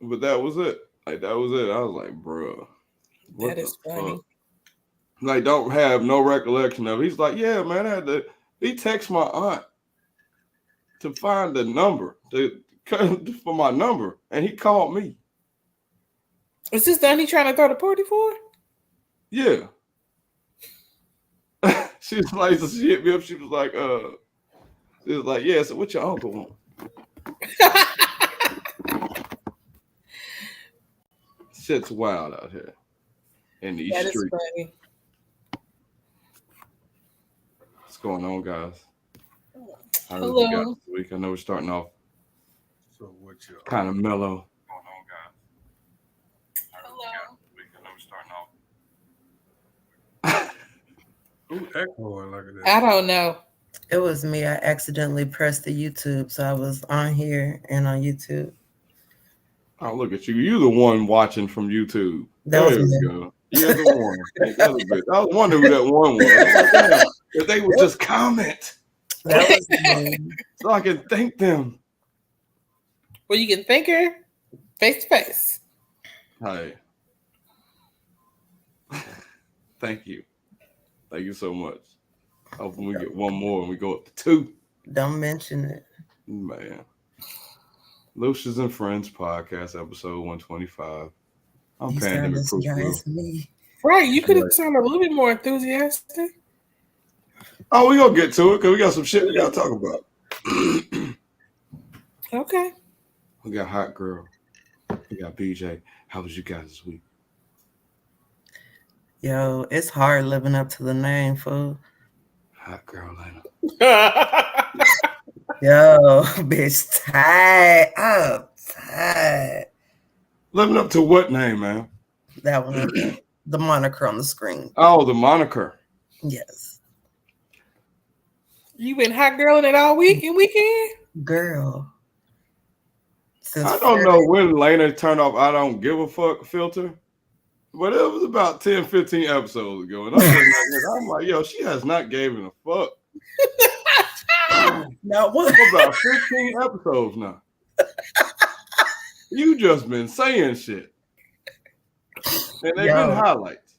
But that was it. Like that was it. I was like, bro, what That is the funny. fuck? Like, don't have no recollection of it. He's like, yeah, man, I had to. He texted my aunt to find the number for my number, and he called me. Is this the one he trying to throw the party for? Yeah. She was like, so she hit me up. She was like, yeah. So what your uncle want? Shit's wild out here in these That is streets. funny. What's going on, guys? How did we Hello. got this week? I know we're starting off kind of mellow. What's going on, guys? How did we got this week? I know we're starting off. Who echoing like that? I don't know. It was me. I accidentally pressed the YouTube, so I was on here and on YouTube. Oh, look at you. You're the one watching from YouTube. That was there me. we go. You're the one. Ain't that a bitch? I was wondering who that one was. I was like, damn, if they would just comment That was me. so I can thank them. Well, you can thank her face to face. Hey. Thank you. Thank you so much. Hopefully we get one more and we go up to 2. Don't mention it. Man. Lucious and Friendz podcast, episode 125. I'm You Pandemic sound Proof as dry Blue. as me. Right. You could have sounded a little bit more enthusiastic. Oh, we gonna get to it because we got some shit we gotta talk about. Okay. We got Hot Girl. We got BJ. How was you guys this week? Yo, it's hard living up to the name, fool. Hot Girl Lena. Yo, bitch, tired. I'm tired. Living up to what name, man? That one, the moniker on the screen. Oh, the moniker. Yes. You been hot girling it all week and weekend? Girl. Since I don't know when Lena turned off I don't give a fuck filter, but it was about 10, 15 episodes ago. And I'm like, yo, she has not given a fuck. Now what? For about 15 episodes now. You just been saying shit. And they've been highlights.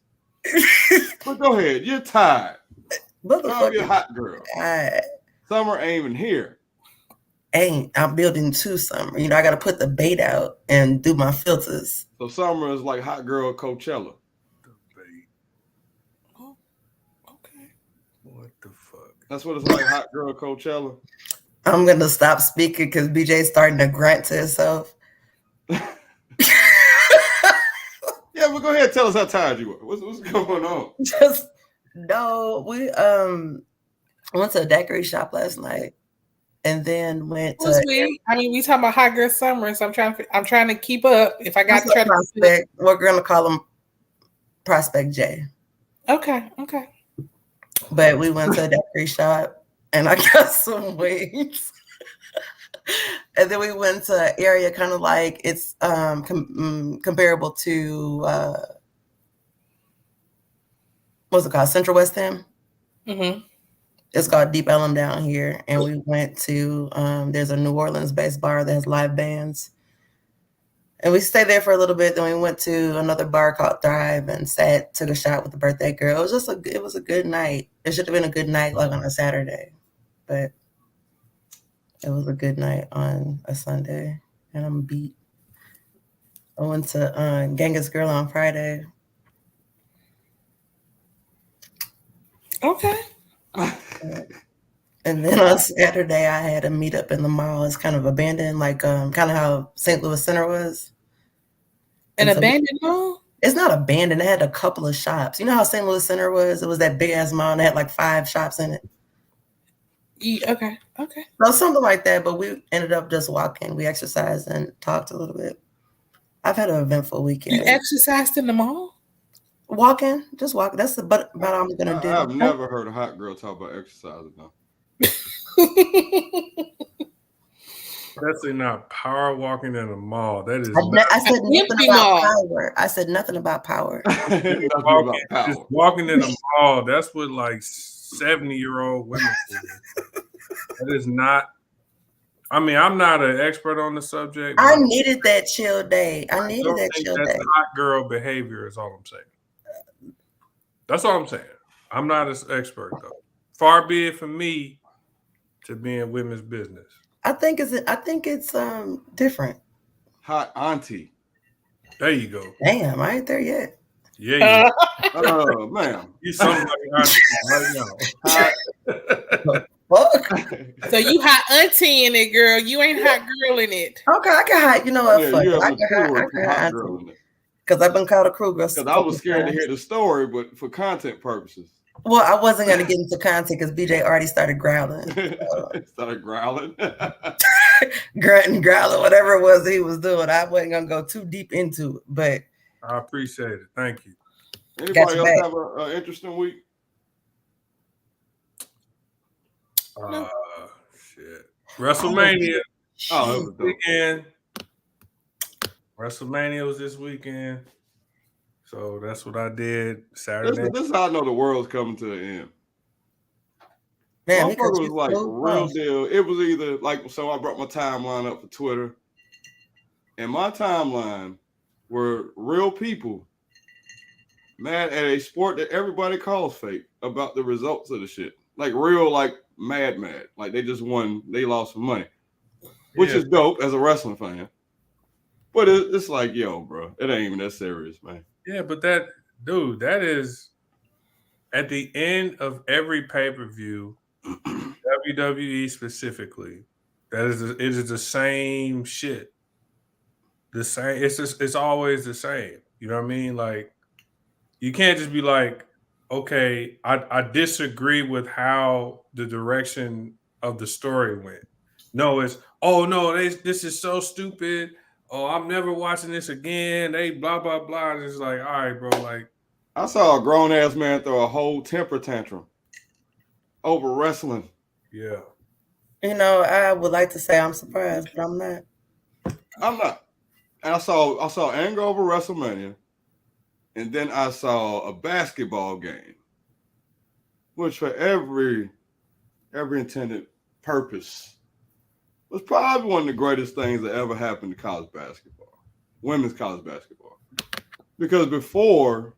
But go ahead, you're tired. Oh, you're hot girl. Summer ain't even here. I'm building to summer. You know, I got to put the bait out and do my filters. So summer is like hot girl Coachella. Oh, okay. What the fuck? That's what it's like, hot girl Coachella. I'm going to stop speaking because BJ's starting to grunt to himself. Yeah, but go ahead and tell us how tired you were. What's going on? We went to a daiquiri shop last night. And then went to. Sweet. I mean, we talking about hot girl summer, so I'm trying to keep up. If I got to try Prospect, we're gonna call him Prospect J. Okay. But we went to a daiquiri shop, and I got some wings. And then we went to an area kind of like it's comparable to what's it called, Central West Ham. Mm-hmm. It's called Deep Ellum down here. And we went to, there's a New Orleans-based bar that has live bands. And we stayed there for a little bit. Then we went to another bar called Thrive and took a shot with the birthday girl. It was a good night. It should have been a good night like on a Saturday. But it was a good night on a Sunday. And I'm beat. I went to Genghis Grill on Friday. Okay. And then on Saturday, I had a meetup in the mall. It's kind of abandoned, like kind of how St. Louis Center was. An abandoned mall? It's not abandoned. It had a couple of shops. You know how St. Louis Center was? It was that big ass mall and it had like 5 shops in it. Yeah, okay. So something like that, but we ended up just walking. We exercised and talked a little bit. I've had an eventful weekend. You exercised in the mall? Just walking. That's about all I'm gonna do. I've never heard a hot girl talk about exercising though. Especially not power walking in a mall. That is. I said nothing about power. I said nothing about power. Just walking in a mall. That's what like 70-year-old women do. That is not I mean, I'm not an expert on the subject. I needed that chill day. I don't needed that think chill that's day. hot girl behavior. Is all I'm saying. That's all I'm saying. I'm not an expert though. Far be it from me to be in women's business. I think it's different. Hot auntie. There you go. Damn, I ain't there yet. Yeah, Oh man. you somebody right now. Hot. Fuck. So you hot auntie in it, girl. You ain't hot girl in it. Okay, I can hide. You know what? Yeah, Fuck. you I have can matured from hot hide girl in it. because I've been called a crew girl. Because I was scared to hear the story, but for content purposes. Well, I wasn't gonna get into content because BJ already started growling, Started growling. grunting, growling, whatever it was he was doing. I wasn't gonna go too deep into it, but I appreciate it. Thank you. Anybody else back. have an interesting week? Shit. WrestleMania. Oh, it was dope. Weekend. WrestleMania was this weekend. So that's what I did Saturday. This is how I know the world's coming to an end. man, Motherfucker was like real deal. It was either like, so I brought my timeline up for Twitter, and my timeline were real people mad at a sport that everybody calls fake about the results of the shit. Like real, like mad. Like they just won, they lost some money, which is dope as a wrestling fan. But it's like, yo, bro, it ain't even that serious, man. Yeah, but that is at the end of every pay-per-view, WWE specifically, it is the same shit. The same, it's always the same. You know what I mean? Like, you can't just be like, okay, I disagree with how the direction of the story went. No, it's, oh no, this is so stupid. Oh, I'm never watching this again. They blah blah blah. And it's like, all right, bro. Like, I saw a grown ass man throw a whole temper tantrum over wrestling. Yeah. You know, I would like to say I'm surprised, but I'm not. I'm not. And I saw anger over WrestleMania, and then I saw a basketball game, which for every intended purpose was probably one of the greatest things that ever happened to college basketball, women's college basketball. Because before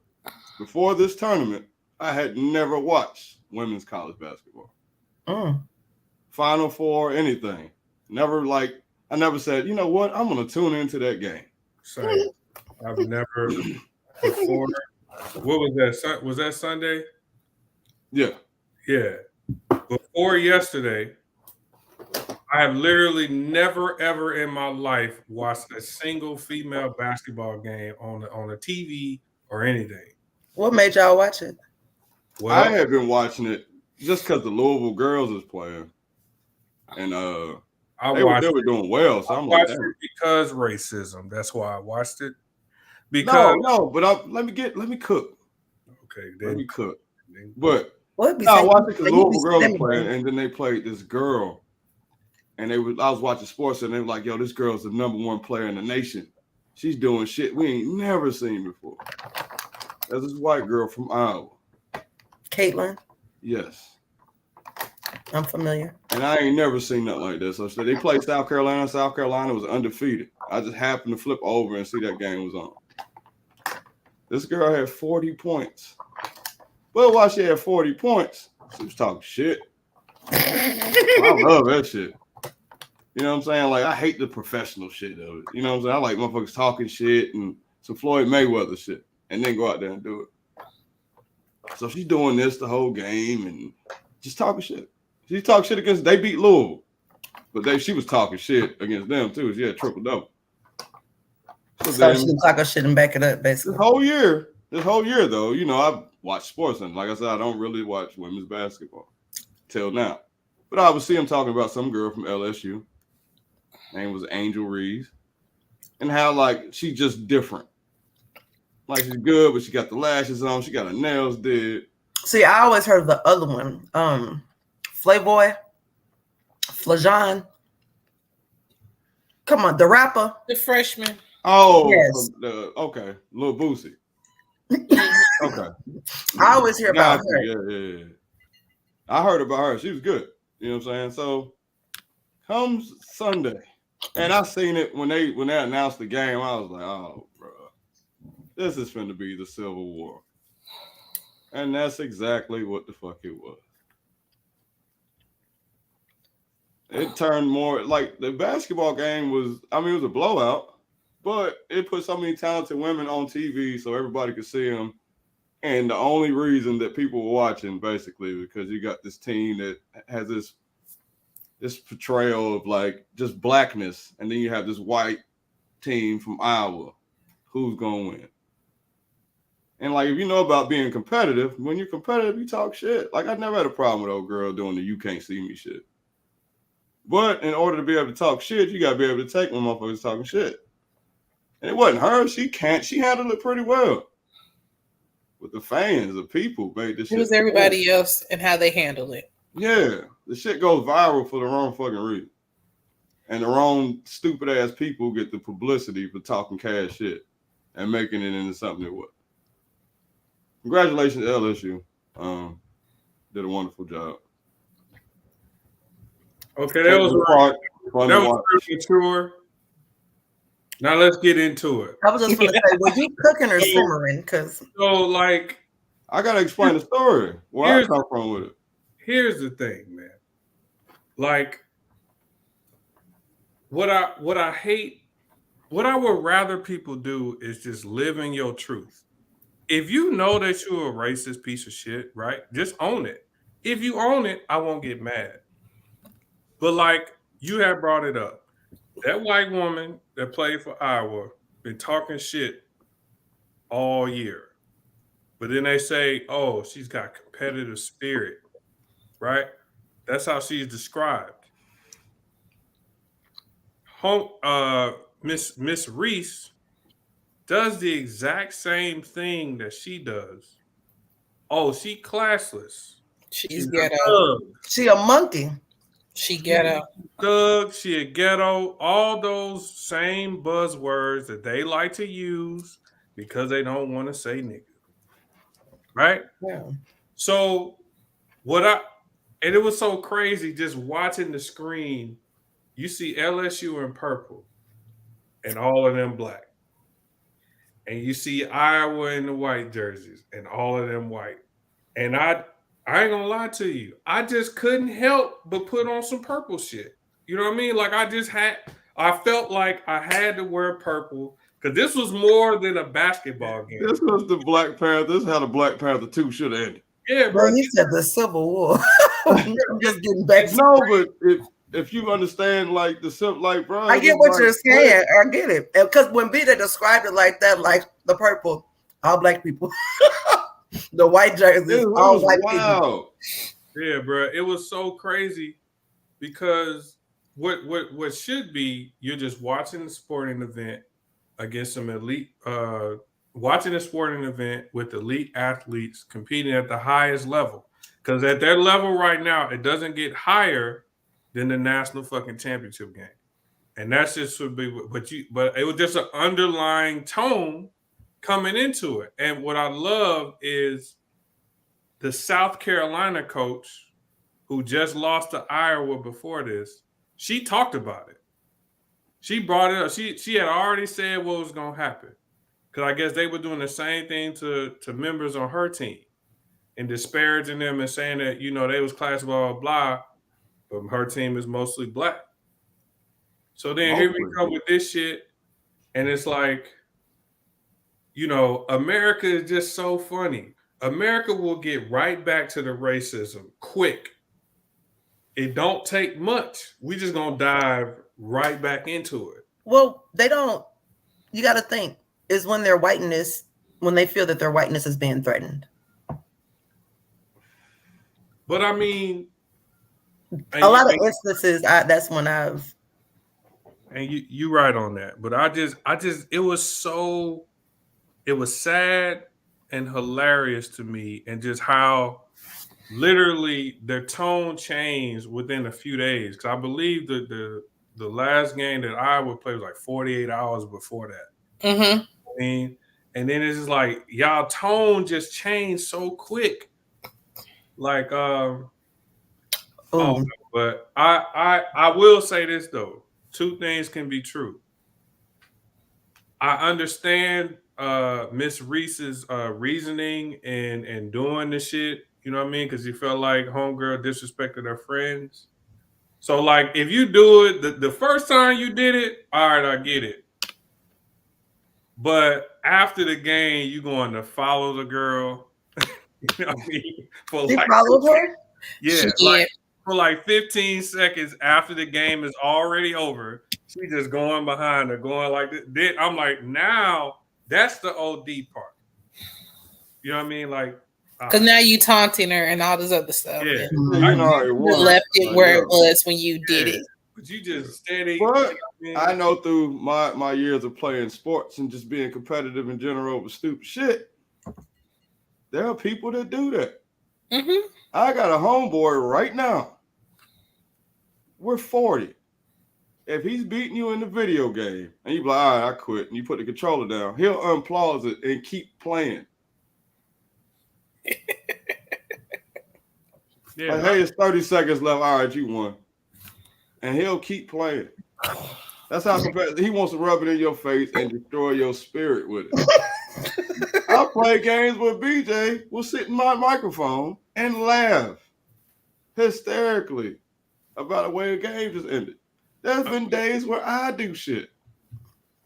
this tournament, I had never watched women's college basketball. Final Four, anything. I never said, you know what, I'm going to tune into that game. Same. I've never before. What was that? Was that Sunday? Yeah. Yeah. Before yesterday, I have literally never ever in my life watched a single female basketball game on a TV or anything. What made y'all watch it? Well, I had been watching it just because the Louisville girls was playing, and they were doing well. So I'm like, watched it because racism. That's why I watched it. Because but let me cook. Okay, let me cook. But I watched it because Louisville girls were playing, and then they played this girl, and I was watching sports, and they were like, yo, this girl's the number one player in the nation. She's doing shit we ain't never seen before. There's this white girl from Iowa. Caitlin? Yes. I'm familiar. And I ain't never seen nothing like this. So they played South Carolina. South Carolina was undefeated. I just happened to flip over and see that game was on. This girl had 40 points. But while she had 40 points, she was talking shit. I love that shit. You know what I'm saying? Like, I hate the professional shit of it. You know what I'm saying? I like motherfuckers talking shit and some Floyd Mayweather shit and then go out there and do it. So she's doing this the whole game and just talking shit. She talked shit against, they beat Louisville. But she was talking shit against them too. She had triple double. So she can talk her shit and back it up, basically. This whole year though, you know, I've watched sports and like I said, I don't really watch women's basketball till now. But I would see him talking about some girl from LSU. Name was Angel Reeves. And how like she's just different. Like she's good, but she got the lashes on, she got her nails did. See, I always heard of the other one. Flajon. Come on, the rapper. The freshman. Oh, yes. Okay. Lil Boosie. Okay. I always hear about her. Yeah. I heard about her. She was good. You know what I'm saying? So, Comes Sunday, and I seen it when they announced the game. I was like, oh, bro, this is finna be the Civil War, and that's exactly what the fuck it was. It turned more like the basketball game was. I mean, it was a blowout, but it put so many talented women on TV so everybody could see them. And the only reason that people were watching, basically, because you got this team that has this portrayal of like just blackness, and then you have this white team from Iowa. Who's gonna win? And like, if you know about being competitive, when you're competitive, you talk shit. Like, I never had a problem with old girl doing the "you can't see me" shit. But in order to be able to talk shit, you gotta be able to take when motherfuckers talking shit. And it wasn't her. She handled it pretty well. But the fans, the people made this shit. It was everybody else and how they handled it. Yeah. The shit goes viral for the wrong fucking reason. And the wrong stupid ass people get the publicity for talking cash shit and making it into something it was. Congratulations to LSU. Did a wonderful job. Okay, that was mature. Now let's get into it. I was just going to say, were you cooking or simmering? Because like, I gotta explain the story. Where I come from with it. Here's the thing, man. Like, what I hate, what I would rather people do is just live in your truth. If you know that you're a racist piece of shit, right? Just own it. If you own it, I won't get mad. But like, you have brought it up. That white woman that played for Iowa been talking shit all year. But then they say, oh, she's got competitive spirit, right? That's how she's described. Miss Reese does the exact same thing that she does. Oh, she classless. She's ghetto. She a monkey. She ghetto. Thug, she a ghetto. All those same buzzwords that they like to use because they don't want to say nigga. Right? Yeah. So and it was so crazy just watching the screen. You see LSU in purple and all of them black. And you see Iowa in the white jerseys and all of them white. And I ain't gonna lie to you. I just couldn't help but put on some purple shit. You know what I mean? Like, I felt like I had to wear purple because this was more than a basketball game. This was the Black Panther. This is how the Black Panther 2 should have ended. Yeah, bro. Well, he said the Civil War. I'm just getting back. No, but if you understand, like the simple, like, bro, I get what you're saying. I get it, because when Bita described it like that, like the purple, all black people, the white jerseys, all white people. Yeah, bro, it was so crazy because what should be, you're just watching the sporting event against some elite, watching a sporting event with elite athletes competing at the highest level. Because at their level right now, it doesn't get higher than the national fucking championship game. And that's just would be but it was just an underlying tone coming into it. And what I love is the South Carolina coach who just lost to Iowa before this, she talked about it. She brought it up. She had already said what was gonna happen. Because I guess they were doing the same thing to members on her team and disparaging them and saying that, you know, they was class blah, blah, blah, but her team is mostly black. So then here we come with this shit, and it's like, you know, America is just so funny. America will get right back to the racism quick. It don't take much. We just gonna dive right back into it. Well, they don't. You got to think is when their whiteness, when they feel that their whiteness is being threatened. But I mean, a lot of instances, that's when I've. And you right on that. But it was sad and hilarious to me, and just how literally their tone changed within a few days. Because I believe that the last game that Iowa played was like 48 hours before that. Mm-hmm. I mean, and then it's just like y'all tone just changed so quick. Like Oh, Ooh. no, but I will say this though. Two things can be true. I understand Miss Reese's reasoning and doing the shit. You know what I mean? Because he felt like homegirl disrespected her friends. So like, if you do it the first time you did it, all right, I get it. But after the game, you going to follow the girl. You know what I mean? For He like, followed her? yeah, She like did. for like 15 seconds after the game is already over, she just going behind her, going like this. Then I'm like, now that's the OD part. You know what I mean? Like, all Because right, now you taunting her and all this other stuff. yeah. And Yeah, I you know how it you was. left it Like, where yeah. it was when you did Yeah. it. But you just steady. But You know what I I mean? know through my years of playing sports and just being competitive in general with stupid shit, there are people that do that. Mm-hmm. I got a homeboy right now. We're 40. If he's beating you in the video game and you be like, all right, I quit, and you put the controller down, he'll unpause it and keep playing. Yeah, Like, hey, it's 30 seconds left. All right, you won. And he'll keep playing. That's how competitive. He wants to rub it in your face and destroy your spirit with it. I play games with BJ. We'll sit in my microphone and laugh hysterically about the way the game just ended. There's been days where I do shit.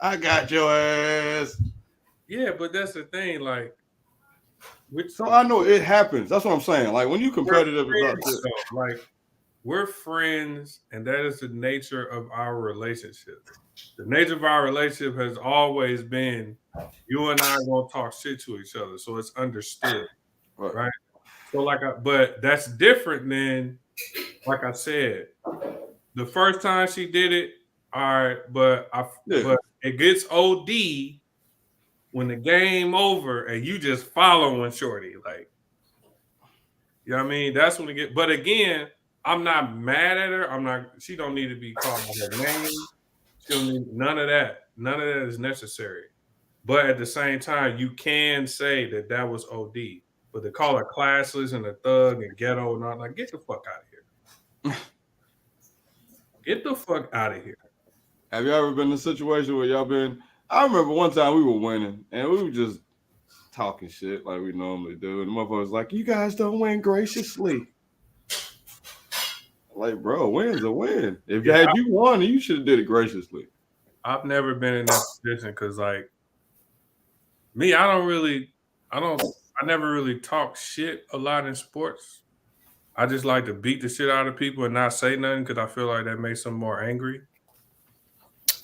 I got your ass. yeah, but that's the thing. Like, So I know it happens. That's what I'm saying. Like when you competitive about shit. like we're friends, and that is the nature of our relationship. The nature of our relationship has always been you and I are gonna talk shit to each other, so it's understood, right? So like, but that's different than, like I said, the first time she did it. All right, but it gets OD when the game over and you just following Shorty, like, you know what I mean? That's when it get. But again, I'm not mad at her. I'm not. She don't need to be called by her name. She don't need none of that. None of that is necessary. But at the same time, you can say that that was OD. But to call her classless and a thug and ghetto and all, like, get the fuck out of here. Get the fuck out of here. Have you ever been in a situation where y'all been? I remember one time we were winning and we were just talking shit like we normally do. And the motherfucker was like, you guys don't win graciously. Like, bro, win's a win. If you won, you should have did it graciously. I've never been in that position because, like, me, I never really talk shit a lot in sports. I just like to beat the shit out of people and not say nothing because I feel like that makes them more angry.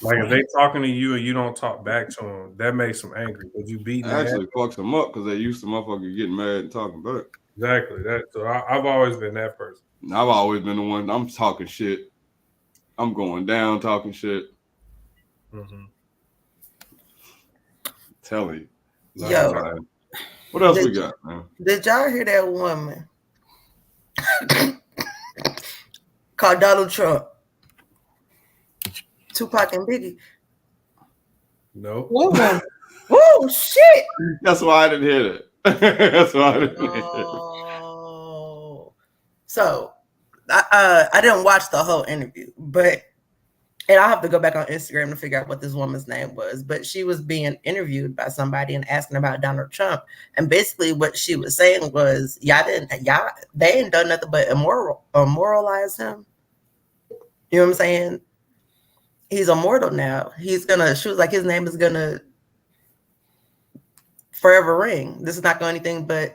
Like if they talking to you and you don't talk back to them, that makes them angry because you beating them. Actually fucks them up because they used to motherfucker getting mad and talking back. Exactly. So I've always been that person. I've always been the one. I'm talking shit. I'm going down talking shit. Mm-hmm. Telling you. Yo. What else we got, man? Did y'all hear that woman called Donald Trump Tupac and Biggie? No. Oh shit! That's why I didn't hear that. That's why I didn't hear it. So I didn't watch the whole interview, but and I'll have to go back on Instagram to figure out what this woman's name was. But she was being interviewed by somebody and asking about Donald Trump, and basically what she was saying was, they ain't done nothing but immoralize him. You know what I'm saying? He's immortal now. She was like, his name is gonna forever ring. This is not going to anything but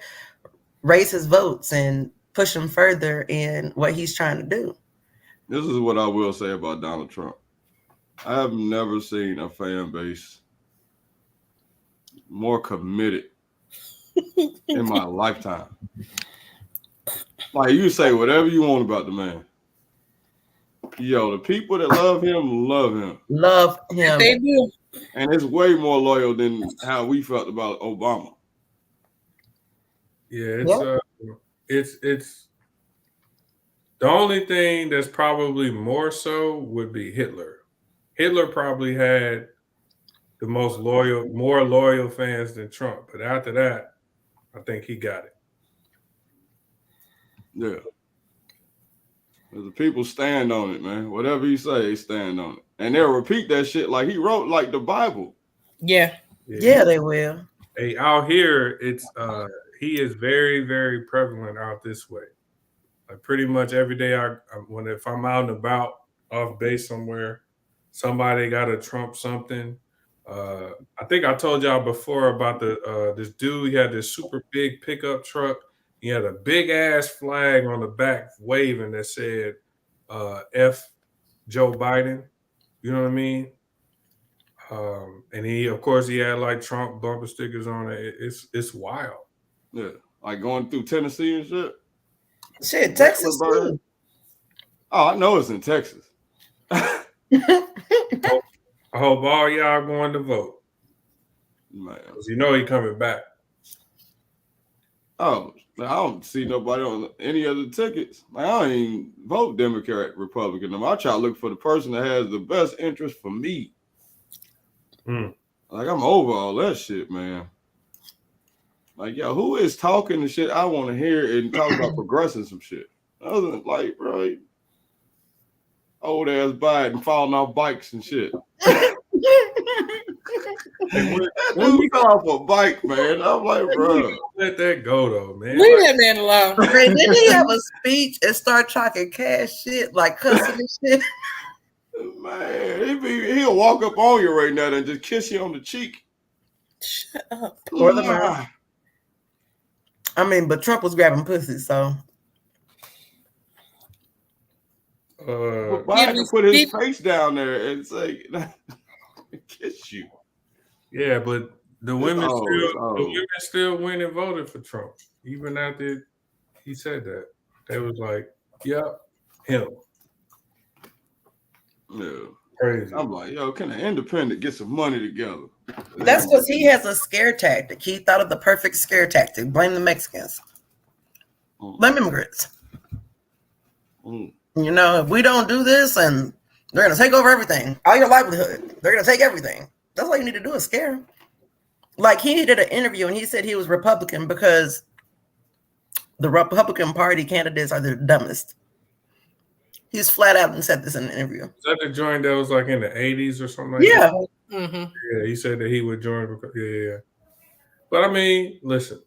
raise his votes and push him further in what he's trying to do. This is what I will say about Donald Trump. I have never seen a fan base more committed in my lifetime. Like, you say whatever you want about the man. Yo, the people that love him. Love him. They do. And it's way more loyal than how we felt about Obama. Yeah, it's the only thing that's probably more so would be Hitler. Hitler probably had the more loyal fans than Trump. But after that, I think he got it. Yeah. The people stand on it, man. Whatever you say, they stand on it. And they'll repeat that shit like he wrote like the Bible. Yeah. Yeah, they will. Hey, out here, it's he is very, very prevalent out this way. Like pretty much every day, if I'm out and about off base somewhere, somebody got to trump something. I think I told y'all before about this dude. He had this super big pickup truck. He had a big ass flag on the back waving that said "F Joe Biden." You know what I mean? And of course, he had like Trump bumper stickers on it. It's wild. Yeah, like going through Tennessee and shit. Shit, Texas too. Oh, I know it's in Texas. I hope all y'all going to vote. Man. You know he coming back. Oh, I don't see nobody on any other tickets. Like, I don't even vote Democrat, Republican. I try to look for the person that has the best interest for me. Like, I'm over all that shit, man. Like, yo, who is talking the shit I want to hear and talk about progressing some shit? Other than, like, bro, old ass Biden falling off bikes and shit. When we got off a bike, man, I'm like, bro, let that go though, man. Leave that man alone. Didn't he have a speech and start talking cash shit, like cussing and shit? Man, he'll walk up on you right now and just kiss you on the cheek. Shut up. Or the mouth. I mean, but Trump was grabbing pussy, so. But Biden put his face down there and say, kiss you. Yeah, but the women still went and voted for Trump, even after he said that. They was like, "Yep, him." Yeah, crazy. I'm like, yo, can an independent get some money together? That's because he has a scare tactic. He thought of the perfect scare tactic. Blame the Mexicans. Blame immigrants. You know, if we don't do this, and they're going to take over everything, all your livelihood, they're going to take everything. That's all you need to do is scare him. Like, he did an interview and he said he was Republican because the Republican Party candidates are the dumbest. He's flat out and said this in an interview. Is that the joint that was like in the 80s or something like that? Mm-hmm. Yeah, he said that he would join. Yeah. But I mean, listen,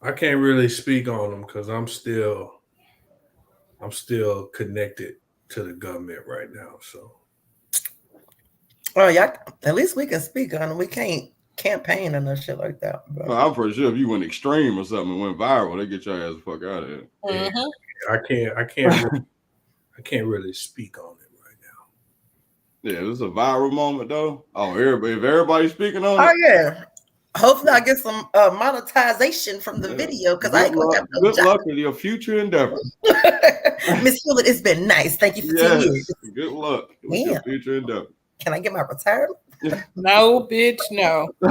I can't really speak on them because I'm still connected to the government right now. So. Oh yeah, at least we can speak on it. We can't campaign and no shit like that. Well, I'm pretty sure if you went extreme or something and went viral, they get your ass the fuck out of here. Mm-hmm. I can't really speak on it right now. Yeah, this is a viral moment though. Oh, if everybody's speaking on it. Oh yeah. Hopefully I get some monetization from the video because I ain't gonna have no good job. luck in your future endeavors. Miss Hewlett, it's been nice. Thank you for 10 years. Good luck with your future endeavors. Can I get my retirement? No, bitch, no. We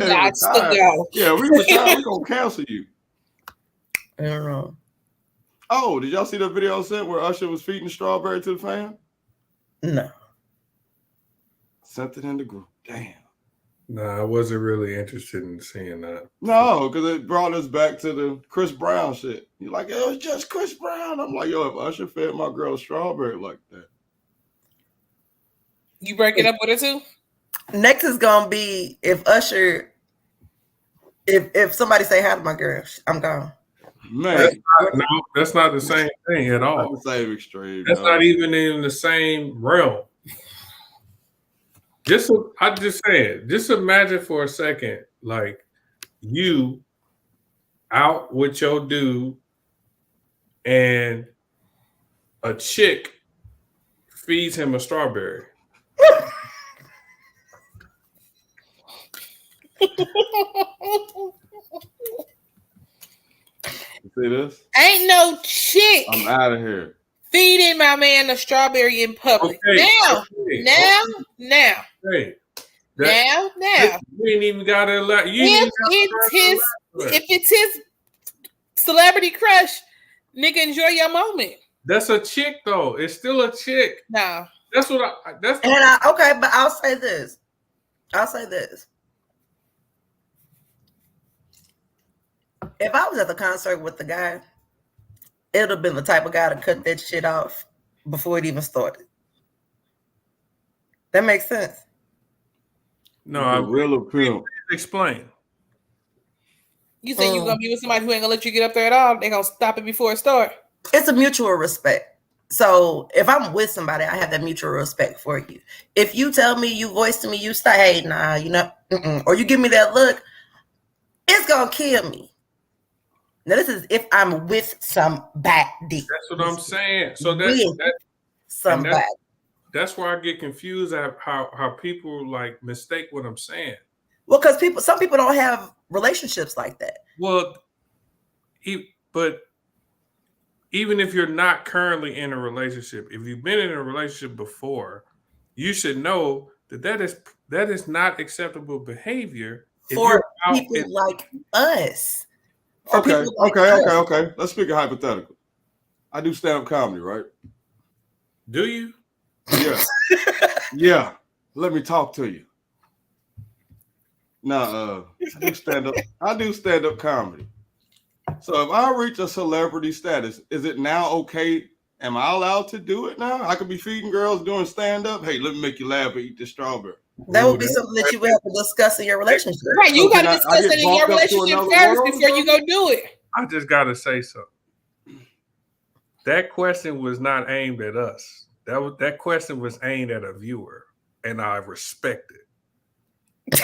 got to go. Yeah, we retired. We're gonna cancel you. I don't know. Oh, did y'all see the video I sent where Usher was feeding strawberry to the fan? No. Sent it in the group. Damn. No, I wasn't really interested in seeing that. No, because it brought us back to the Chris Brown shit. You're like, it was just Chris Brown. I'm like, yo, if Usher fed my girl strawberry like that. You break it up with it too? Next is gonna be if Usher, if somebody say hi to my girl, I'm gone. Man, that's not the same thing at all. Not the same extreme. That's not even in the same realm. I'm just saying, just imagine for a second, like you out with your dude and a chick feeds him a strawberry. You see this? Ain't no chick. I'm out of here. Feeding my man a strawberry in public. Okay. Now. Hey, now. You ain't even got to allow. If it's his celebrity crush, nigga, enjoy your moment. That's a chick, though. It's still a chick. No. That's what Okay, but I'll say this. If I was at the concert with the guy it would have been the type of guy to cut that shit off before it even started. That makes sense. No, I real pimp. Explain. You say you're gonna be with somebody who ain't gonna let you get up there at all? They gonna stop it before it starts? It's a mutual respect. So if I'm with somebody, I have that mutual respect for you. If you tell me, you voice to me, you say, hey, nah, you know, or you give me that look, it's gonna kill me. Now this is if I'm with somebody. That's what I'm saying. So somebody. That's where I get confused at how people like mistake what I'm saying. Well, because some people don't have relationships like that. Well, but even if you're not currently in a relationship, if you've been in a relationship before, you should know that is not acceptable behavior for people like us. Okay. Let's speak a hypothetical. I do stand-up comedy, right? Do you? Yeah. Yeah. Let me talk to you. Now, I do stand-up comedy. So if I reach a celebrity status, is it now okay? Am I allowed to do it now? I could be feeding girls doing stand-up. Hey, let me make you laugh and eat this strawberry. That would be something that you would have to discuss in your relationship. Right, you got to discuss it in your relationship first before you go do it. I just got to say something. That question was not aimed at us. That question was aimed at a viewer, and I respect it.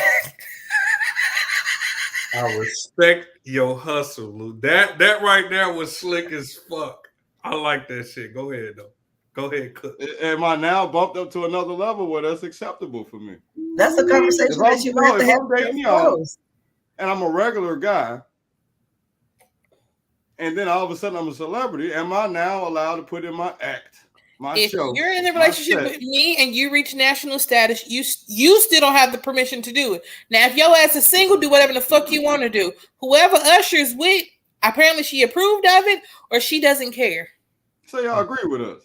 I respect your hustle, Lou. That right there was slick as fuck. I like that shit. Go ahead, though. Go ahead, cook. Am I now bumped up to another level where that's acceptable for me? That's a conversation that you have to have with young, and I'm a regular guy, and then all of a sudden I'm a celebrity. Am I now allowed to put in my act? If you're in a relationship with me and you reach national status, you still don't have the permission to do it. Now, if your ass is single, do whatever the fuck you want to do. Whoever Usher's with, apparently she approved of it or she doesn't care. So y'all agree with us?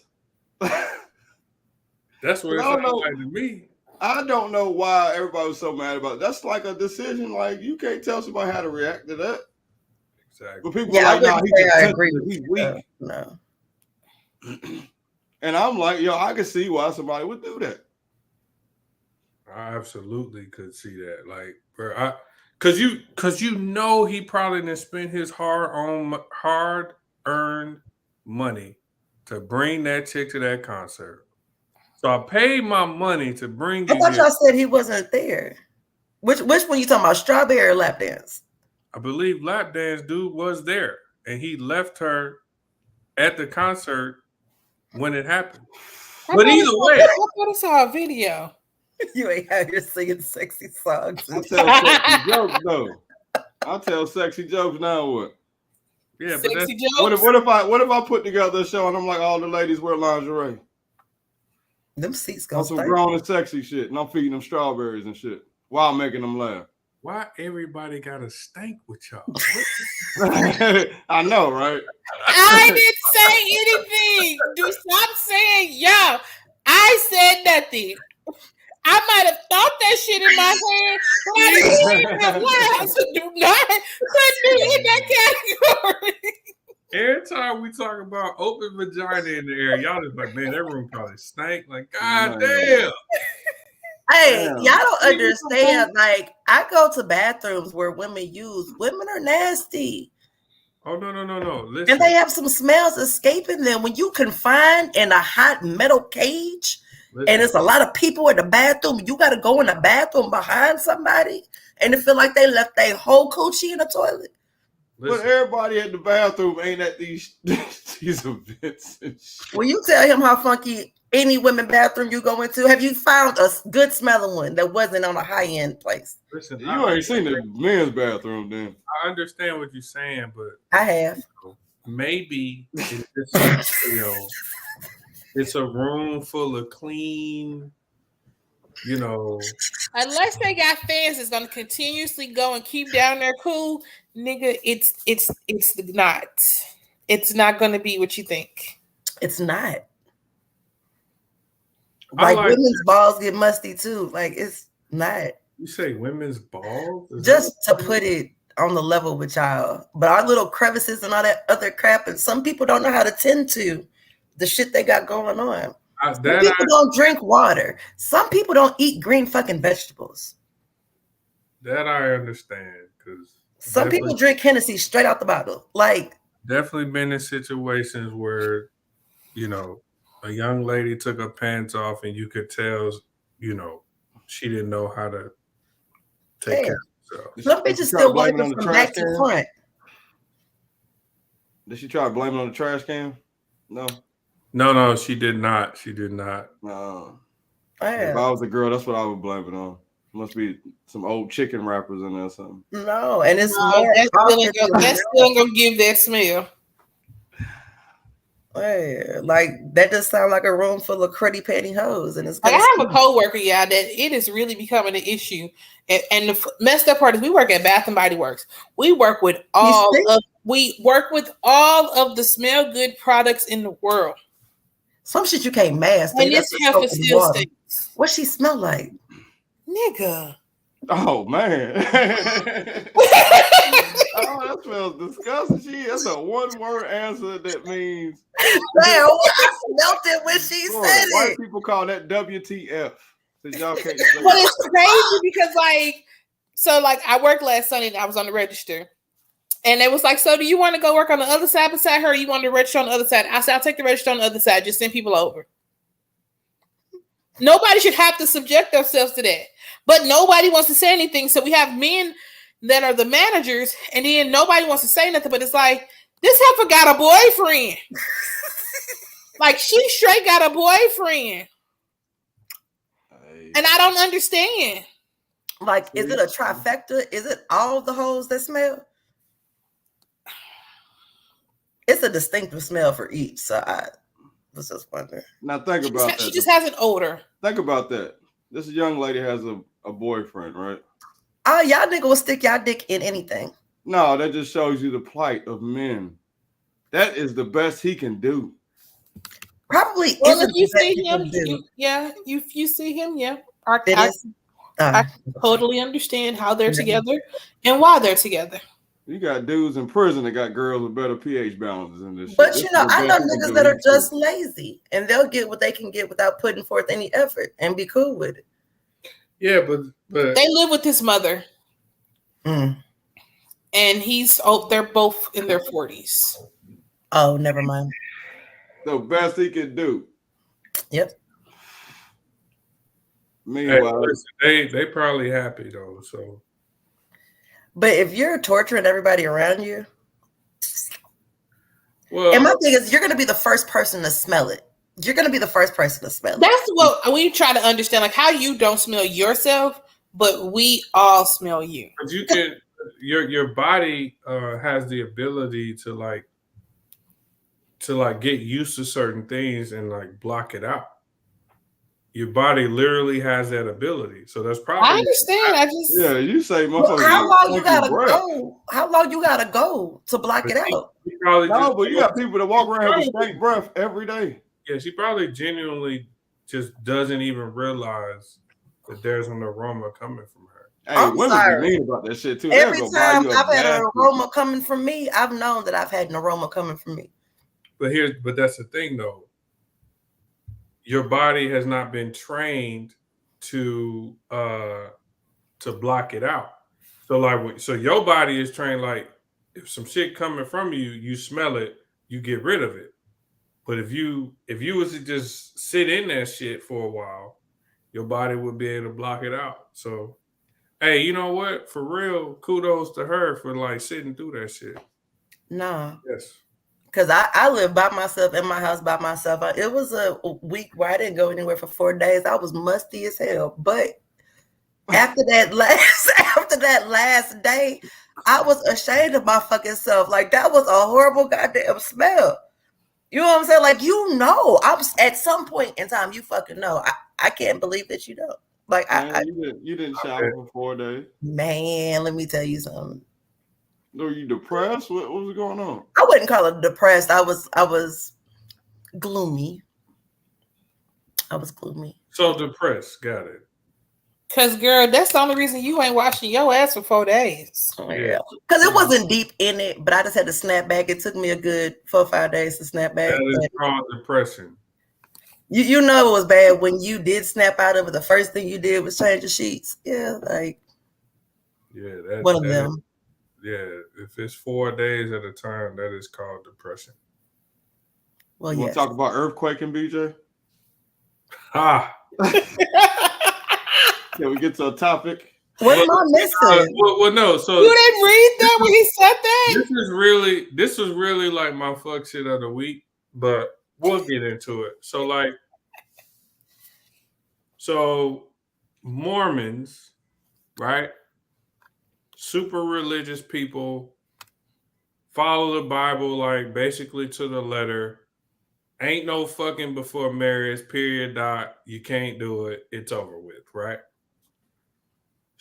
That's what it sounds like to me. I don't know why everybody was so mad about it. That's like a decision. Like you can't tell somebody how to react to that. Exactly. But people are like, no, he's weak. No. And I'm like, yo, I can see why somebody would do that. I absolutely could see that. Like, bro, cause you know he probably didn't spend his hard-earned money to bring that chick to that concert. So I paid my money to bring you. I thought y'all said he wasn't there. Which one you talking about? Strawberry or lap dance? I believe lap dance dude was there, and he left her at the concert when it happened. But either way, I thought I saw a video. You ain't out here singing sexy songs. I tell sexy jokes though. I tell sexy jokes now. What? Yeah, sexy but jokes. What if I put together a show and I'm like all the ladies wear lingerie? Them seats gonna some grown and sexy shit, and I'm feeding them strawberries and shit while making them laugh. Why everybody got to stank with y'all? I know, right? I didn't say anything. Do stop saying y'all. I said nothing. I might have thought that shit in my head, but I didn't say it out loud. So do not put me in that category. Every time we talk about open vagina in the air, y'all just like, man, that room probably stank. Like, god damn. Hey, y'all don't understand. Like, I go to bathrooms where women use. Women are nasty. Oh, no. Listen. And they have some smells escaping them. When you confined in a hot metal cage, and it's a lot of people in the bathroom, you got to go in the bathroom behind somebody, and it feel like they left their whole coochie in the toilet. But everybody at the bathroom ain't at these events and shit. Will you tell him how funky any women bathroom you go into? Have you found a good smelling one that wasn't on a high-end place? Listen, you ain't seen the men's bathroom then. I understand what you're saying, but I have. Maybe it's it's a room full of clean, Unless they got fans that's gonna continuously go and keep down their cool, nigga, it's not. It's not gonna be what you think. It's not. Like women's balls get musty too. Like it's not. You say women's balls? Just to put it on the level with y'all, but our little crevices and all that other crap, and some people don't know how to tend to the shit they got going on. Some people don't drink water. Some people don't eat green fucking vegetables. That I understand, because some people drink Hennessy straight out the bottle. Like, definitely been in situations where, you know, a young lady took her pants off and you could tell, you know, she didn't know how to take care of herself. Some bitches still blame it from back to front. Did she try to blame it on the trash can? No. No, she did not. She did not. No. If I was a girl, that's what I would blame it on. Must be some old chicken wrappers in there or something. No, and it's that's still gonna give that smell. Like that just sounds like a room full of cruddy panty hoes, and it's. Like, I have a coworker, that it is really becoming an issue, and the messed up part is we work at Bath and Body Works. We work with all of the smell good products in the world. Some shit you can't mask. And this heifer still stinks. What she smell like? Nigga. Oh man. Oh, that smells disgusting. That's a one-word answer that means. Man, I smelled it when she said it. White people call that WTF. Y'all can't say but it's crazy because I worked last Sunday and I was on the register. And they was like, so do you want to go work on the other side beside her, or you want to register on the other side? I said, I'll take the register on the other side. Just send people over. Nobody should have to subject themselves to that. But nobody wants to say anything. So we have men that are the managers, and then nobody wants to say nothing. But it's like, this heifer got a boyfriend. Like, she straight got a boyfriend. And I don't understand. Like, is it a trifecta? Is it all the hoes that smell? It's a distinctive smell for each, so I was just wondering. Now think about that. She just has an odor. Think about that. This young lady has a boyfriend, right? Oh, y'all nigga will stick y'all dick in anything. No, that just shows you the plight of men. That is the best he can do. Probably well, if you see him, you see him, I totally understand how they're together and why they're together. You got dudes in prison that got girls with better pH balances in this. But shit. I know niggas that are just lazy and they'll get what they can get without putting forth any effort and be cool with it. Yeah, but they live with his mother. And they're both in their 40s. Oh, never mind. The best he could do. Yep. Meanwhile, they probably happy though, so. But if you're torturing everybody around you, and my thing is, you're going to be the first person to smell it. You're going to be the first person to smell it. That's what we try to understand, like how you don't smell yourself, but we all smell you. But you can, your body has the ability to get used to certain things and like block it out. Your body literally has that ability, so that's probably. I understand. You say, motherfucker. How long you gotta go? How long you gotta go to block it out? But you got people that walk around with stank breath every day. Yeah, she probably genuinely just doesn't even realize that there's an aroma coming from her. Hey, women be mean about that shit too. Every time I've had an aroma coming from me, I've known that I've had an aroma coming from me. But that's the thing though. Your body has not been trained to block it out. So your body is trained like if some shit coming from you, you smell it, you get rid of it. But if you was to just sit in that shit for a while, your body would be able to block it out. So, hey, you know what? For real, kudos to her for like sitting through that shit. No. Yes. Because I live by myself in my house by myself. It was a week where I didn't go anywhere for 4 days. I was musty as hell. But after that last day, I was ashamed of my fucking self. Like, that was a horrible goddamn smell. You know what I'm saying? Like, I'm at some point in time, you fucking know. I can't believe that you don't. Like, you didn't shower for 4 days. Man, let me tell you something. Were you depressed? What was going on? I wouldn't call it depressed. I was gloomy. I was gloomy. So depressed. Got it. Cause girl, that's the only reason you ain't washing your ass for 4 days. Yeah, because it wasn't deep in it, but I just had to snap back. It took me a good 4 or 5 days to snap back. That is called depression. You know it was bad when you did snap out of it. The first thing you did was change the sheets. Yeah, like one of them. If it's 4 days at a time, that is called depression. Well, you want to talk about earthquaking, BJ? Can we get to a topic? What am I missing? Well, no. So you didn't read that when he said that? This was really like my fuck shit of the week, but we'll get into it. So Mormons, right? Super religious people, follow the Bible like basically to the letter. Ain't no fucking before marriage, period, dot. You can't do it. It's over with, right?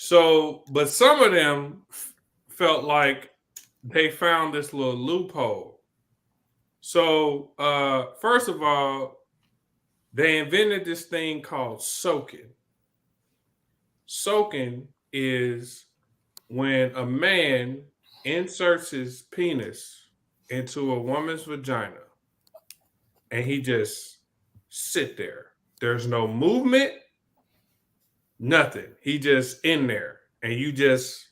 So, but some of them felt like they found this little loophole. So, first of all, they invented this thing called soaking. Soaking is when a man inserts his penis into a woman's vagina and he just sit there. There's no movement, nothing. He just in there and he just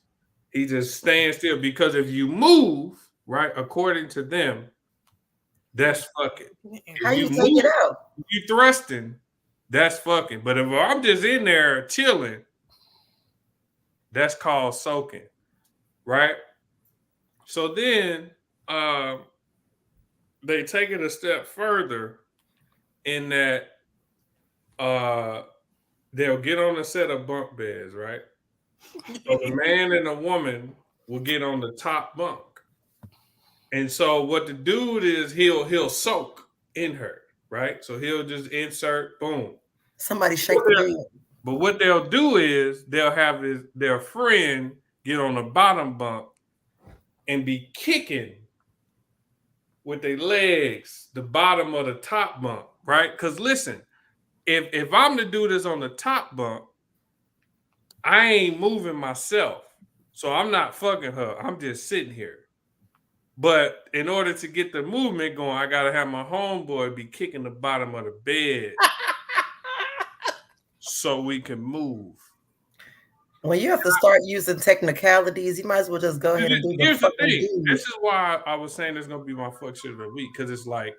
stands still, because if you move, right, according to them, that's fucking. How you take it out? If you thrusting, that's fucking. But if I'm just in there chilling, that's called soaking, right? So then they take it a step further in that they'll get on a set of bunk beds, right? So the man and the woman will get on the top bunk. And so what the dude is, he'll soak in her, right? So he'll just insert, boom. Somebody shake the bed. But what they'll do is they'll have their friend get on the bottom bunk and be kicking with their legs the bottom of the top bunk, right? Because listen, if I'm the dude that's on the top bunk, I ain't moving myself. So I'm not fucking her. I'm just sitting here. But in order to get the movement going, I got to have my homeboy be kicking the bottom of the bed so we can move. When you have to start using technicalities, you might as well just go ahead and do Here's the thing. deed. This is why I was saying it's going to be my fuck shit of the week, because it's like,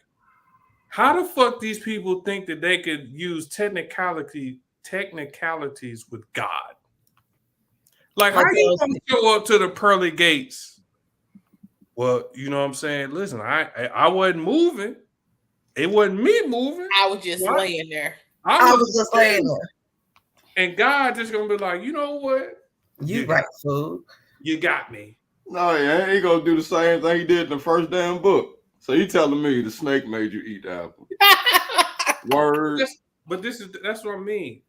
how the fuck these people think that they could use technicalities with God? Like how you going to show up to the pearly gates? Well, you know what I'm saying? Listen, I wasn't moving. It wasn't me moving. I was just laying there. I was just laying there. And God just going to be like, you know what? You right, fool. You got me. No, yeah, he going to do the same thing he did in the first damn book. So you telling me the snake made you eat the apple? Word. That's what I mean.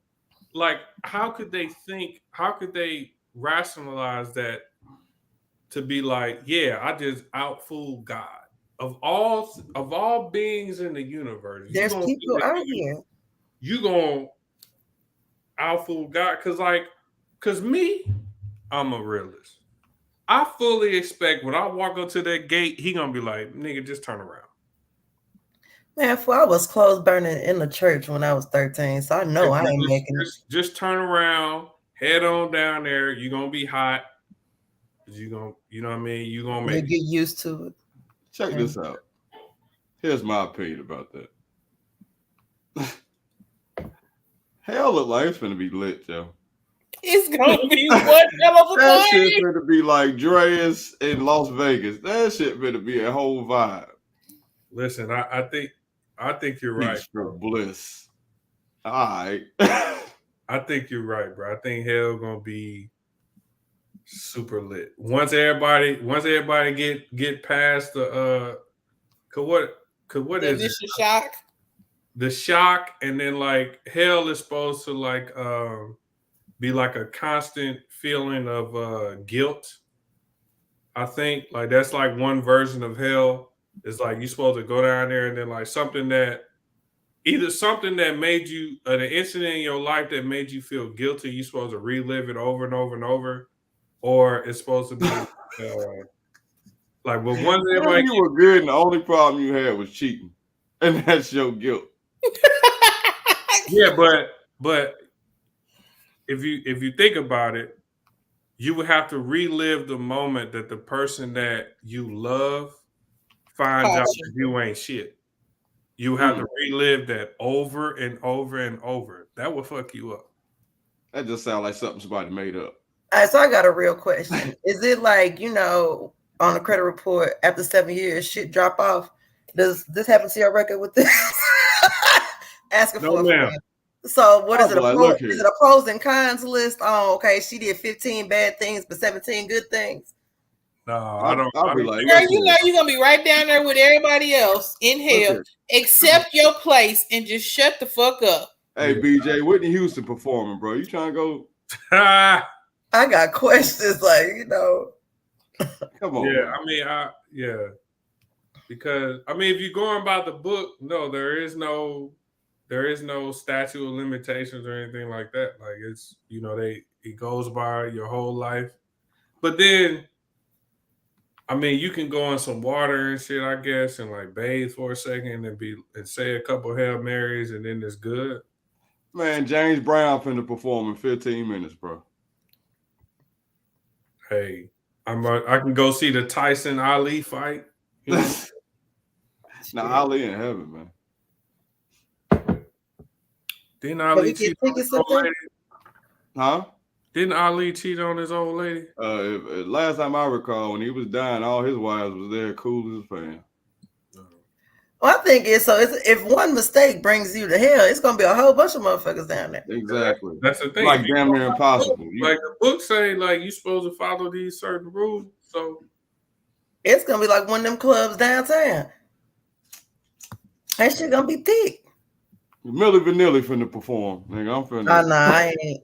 Like, how could they rationalize that to be like, yeah, I just outfooled God? Of all beings in the universe, there's people out here. You gonna outfool God? Cause me, I'm a realist. I fully expect when I walk up to that gate, he gonna be like, nigga, just turn around. Man, I was clothes burning in the church when I was 13, so I know I ain't making it. Just turn around, head on down there. You're gonna be hot. You know what I mean? You're gonna make get used to it. Check this out. Here's my opinion about that. Hell look like it's gonna be lit, Joe. It's gonna be one hell of a That party. shit's gonna be like Dre's in Las Vegas. That shit better be a whole vibe. Listen, I think you're right. For bliss. All right. I think you're right, bro. I think hell gonna be super lit. Once everybody get past the what is it? Shock. The shock, and then like hell is supposed to like be like a constant feeling of guilt. I think like that's like one version of hell. It's like you're supposed to go down there and then like something that either something that made you an incident in your life that made you feel guilty. You're supposed to relive it over and over and over, or it's supposed to be like, but one everybody. You were good, and the only problem you had was cheating, and that's your guilt. Yeah, but if you think about it, you would have to relive the moment that the person that you love finds out that you ain't shit. You have to relive that over and over and over. That will fuck you up. That just sounds like something somebody made up. All right, so I got a real question. Is it like, on the credit report after 7 years, shit drop off? Does this happen to your record with this? Asking for a friend. So what is it? Is it a pros and cons list? Oh, okay, she did 15 bad things, but 17 good things. No, I don't. I'll be like, girl, you know you're gonna be right down there with everybody else in hell, accept your place and just shut the fuck up. Hey, BJ, Whitney Houston performing, bro. You trying to go? I got questions, Come on. Yeah, man. Because if you're going by the book, no, there is no statute of limitations or anything like that. Like it's it goes by your whole life, but then. You can go in some water and shit, I guess, and like bathe for a second and say a couple Hail Marys and then it's good. Man, James Brown finna perform in 15 minutes, bro. Hey, I can go see the Tyson Ali fight. Now Ali in heaven, man. Didn't Ali cheat on his old lady? Huh? Didn't Ali cheat on his old lady? Last time I recall, when he was dying, all his wives was there, cool as a fan. Well, I think if one mistake brings you to hell, it's gonna be a whole bunch of motherfuckers down there. Exactly. That's the thing. Like damn near impossible. Like the book say, like you're supposed to follow these certain rules. So it's gonna be like one of them clubs downtown. That shit gonna be thick. Milli Vanilli finna perform, nigga. I'm finna. I ain't.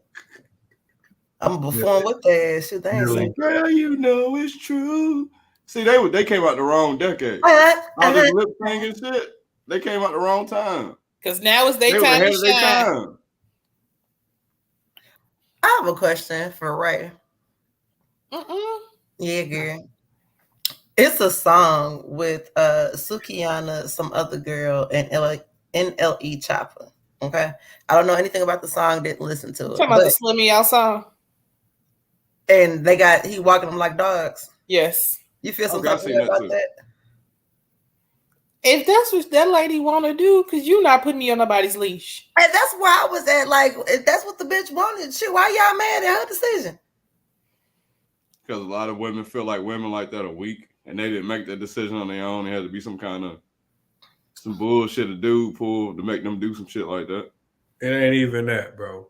I'm gonna perform with that shit. They ain't saying, girl, you know it's true. See, they came out the wrong decade. All this lip singing shit, they came out the wrong time. Because now it's their time to shine. I have a question for Ray. Yeah, girl. It's a song with Sukihana, some other girl, and NLE Chopper. Okay, I don't know anything about the song. Didn't listen to it. Talking about the Slimmy Out song. And he walking them like dogs. Yes. You feel some type of way about that? If that's what that lady want to do, because you're not putting me on nobody's leash. And that's where I was at. Like, if that's what the bitch wanted, shit, why y'all mad at her decision? Because a lot of women feel like women like that are weak, and they didn't make that decision on their own. It had to be some bullshit a dude pulled to make them do some shit like that. It ain't even that, bro.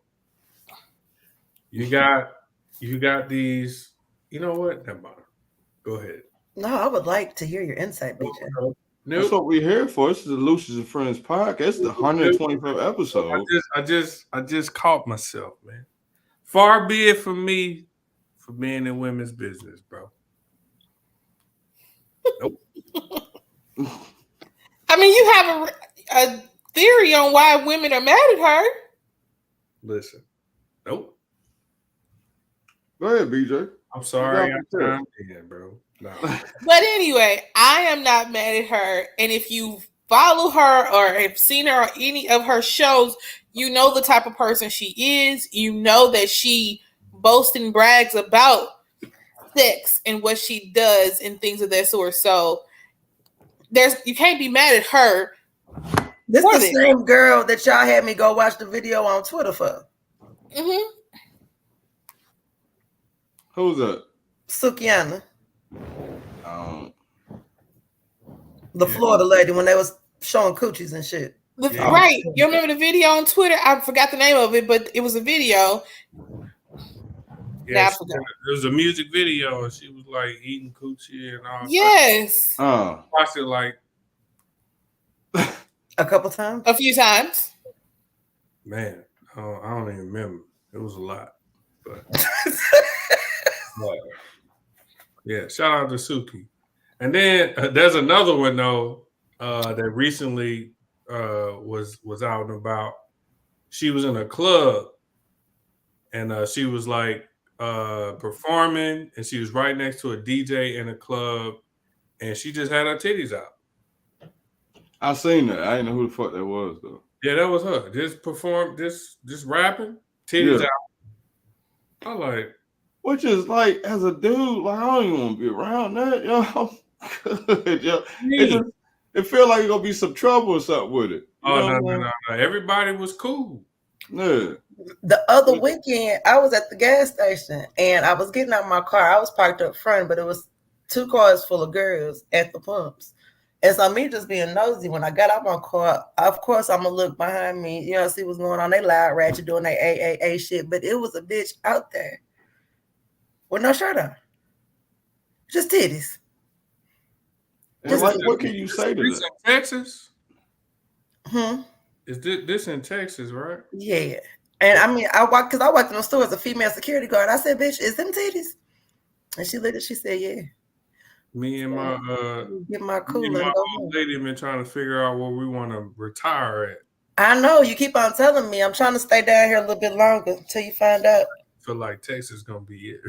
You got these. You know what? Never mind. Go ahead. No, I would like to hear your insight, BJ. Nope. That's what we're here for. This is the Lucious and Friendz podcast. It's the 125th episode. I just caught myself, man. Far be it from me for being in women's business, bro. Nope. You have a theory on why women are mad at her. Listen. Nope. Go ahead, BJ. I'm sorry. I'm in, bro. No. But anyway, I am not mad at her. And if you follow her or have seen her on any of her shows, you know the type of person she is. You know that she boasts and brags about sex and what she does and things of that sort. So you can't be mad at her. This is the same girl that y'all had me go watch the video on Twitter for. Mm-hmm. Who's that? Sukihana. The Florida lady when they was showing coochies and shit. Right. You remember the video on Twitter? I forgot the name of it, but it was a video. Yeah, it was a music video, and she was like eating coochie and all. Yes. I watched it like a couple times, a few times. Man, I don't even remember. It was a lot, but yeah. Shout out to Suki. And then there's another one though that recently was out and about. She was in a club, and she was like performing, and she was right next to a DJ in a club, and she just had her titties out. I seen that. I didn't know who the fuck that was though. Yeah, that was her. Just rapping, titties Yeah. out. I'm like, Which is like, as a dude, like I don't even want to be around that, yo. Yo. It feel like you're gonna be some trouble or something with it. No. Everybody was cool. Yeah. The other weekend, I was at the gas station and I was getting out of my car. I was parked up front, but it was 2 cars full of girls at the pumps. And so me just being nosy, when I got out my car, of course I'm gonna look behind me, see what's going on. They loud ratchet doing their AAA shit, but it was a bitch out there with no shirt on, just titties. And like, what can you say to this that? in Texas? Is this in Texas, right? Yeah. And I mean, I walked in the store as a female security guard. I said, "Bitch, is them titties?" And she looked. She said, "Yeah." Me and my get my cool me and my old lady been trying to figure out where we want to retire at. I know you keep on telling me. I'm trying to stay down here a little bit longer until you find out. I feel like Texas gonna be it.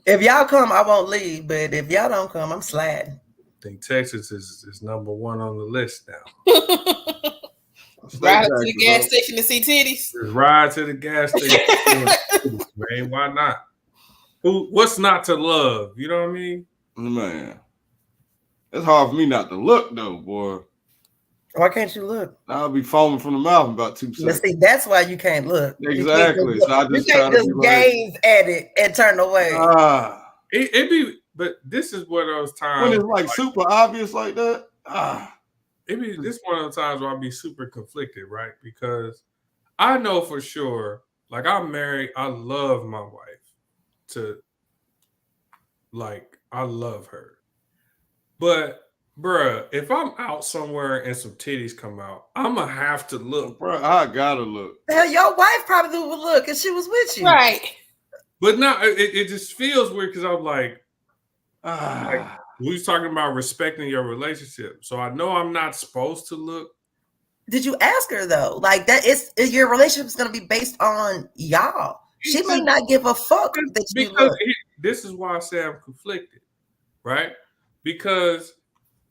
If y'all come, I won't leave. But if y'all don't come, I'm sliding. I think Texas is number 1 on the list now. Ride to the gas station to see titties. Just ride to the gas station, man. Why not? What's not to love? You know what I mean? Man, it's hard for me not to look though, boy. Why can't you look? I'll be foaming from the mouth in about 2 seconds. See, that's why you can't look. Exactly. So I just you can't just gaze at it and turn away. It be, but this is one of those times when it's like super obvious like that. This one of those times where I'll be super conflicted, right? Because I know for sure, like I'm married, I love my wife I love her. But bruh, if I'm out somewhere and some titties come out, I'ma have to look. Bruh, I gotta look. Hell, your wife probably would look if she was with you. Right. But no, it just feels weird because I'm like, we was talking about respecting your relationship. So I know I'm not supposed to look. Did you ask her though? Like that is your relationship is gonna be based on y'all. She may not give a fuck that you look. This is why I say I'm conflicted, right? Because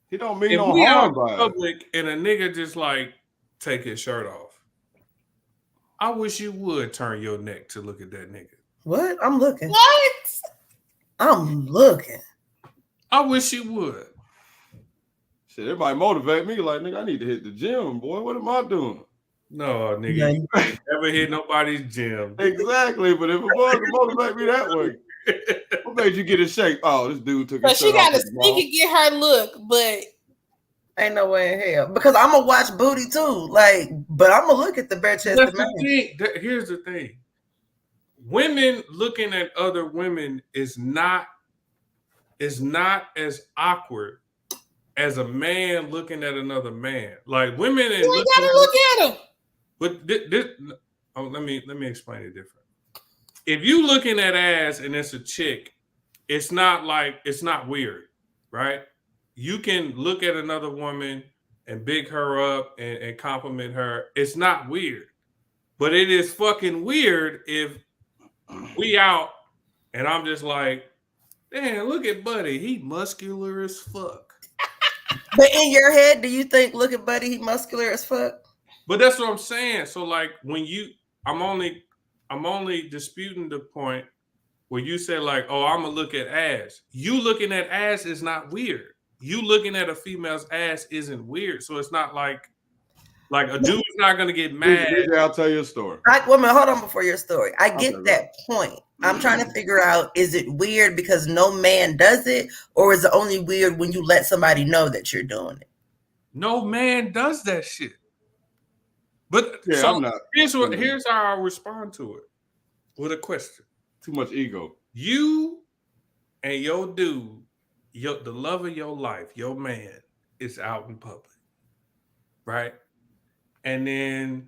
he don't mean no harm by it. Public and a nigga just like take his shirt off. I wish you would turn your neck to look at that nigga. What? I'm looking. What? I'm looking. I wish you would. Shit, it might motivate me. Like, nigga, I need to hit the gym, boy. What am I doing? No, nigga, you never hit nobody's gym. Exactly, but if it was to motivate me that way, what made you get in shape? Oh, this dude took. But she got to sneak and get her look, but ain't no way in hell because I'm gonna watch booty too. Like, but I'm gonna look at the bare chest. Here's the thing: women looking at other women is not as awkward as a man looking at another man. Like women and you ain't gotta look at him. But let me explain it different. If you looking at ass and it's a chick, it's not weird, right? You can look at another woman and big her up and compliment her. It's not weird. But it is fucking weird if we out and I'm just like, damn, look at Buddy. He muscular as fuck. But in your head, do you think, look at Buddy, he muscular as fuck? But that's what I'm saying. So like when I'm only disputing the point where you say like, oh, I'm gonna look at ass. You looking at ass is not weird. You looking at a female's ass isn't weird. So it's not like a dude's not gonna get mad. I'll tell you a story. Woman, hold on before your story. I get that point. I'm trying to figure out, is it weird because no man does it, or is it only weird when you let somebody know that you're doing it? No man does that shit. But yeah, so I'm not. Here's how I respond to it with a question. Too much ego. You and your dude, the love of your life, your man, is out in public, right? And then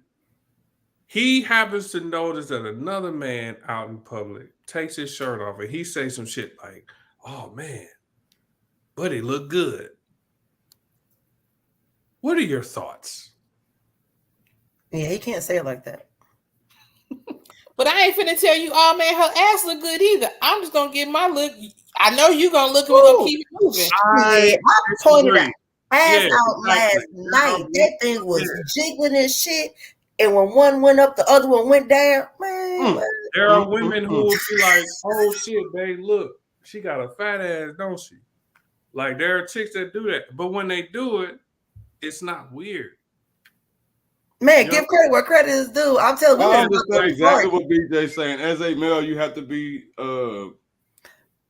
he happens to notice that another man out in public takes his shirt off and he says some shit like, oh man, Buddy look good. What are your thoughts? Yeah, he can't say it like that. But I ain't finna tell you, oh man, her ass look good either. I'm just gonna get my look. I know you gonna look and we're gonna keep it moving. I pointed disagree. ass Yeah, out last exactly. night. That thing was jiggling and shit. And when one went up, the other one went down. Man, There are women who will be like, "Oh shit, babe, look, she got a fat ass, don't she?" Like there are chicks that do that, but when they do it, it's not weird. man, You give know? credit where credit is due. I'm telling you, I understand exactly what BJ's saying. As a male, you have to be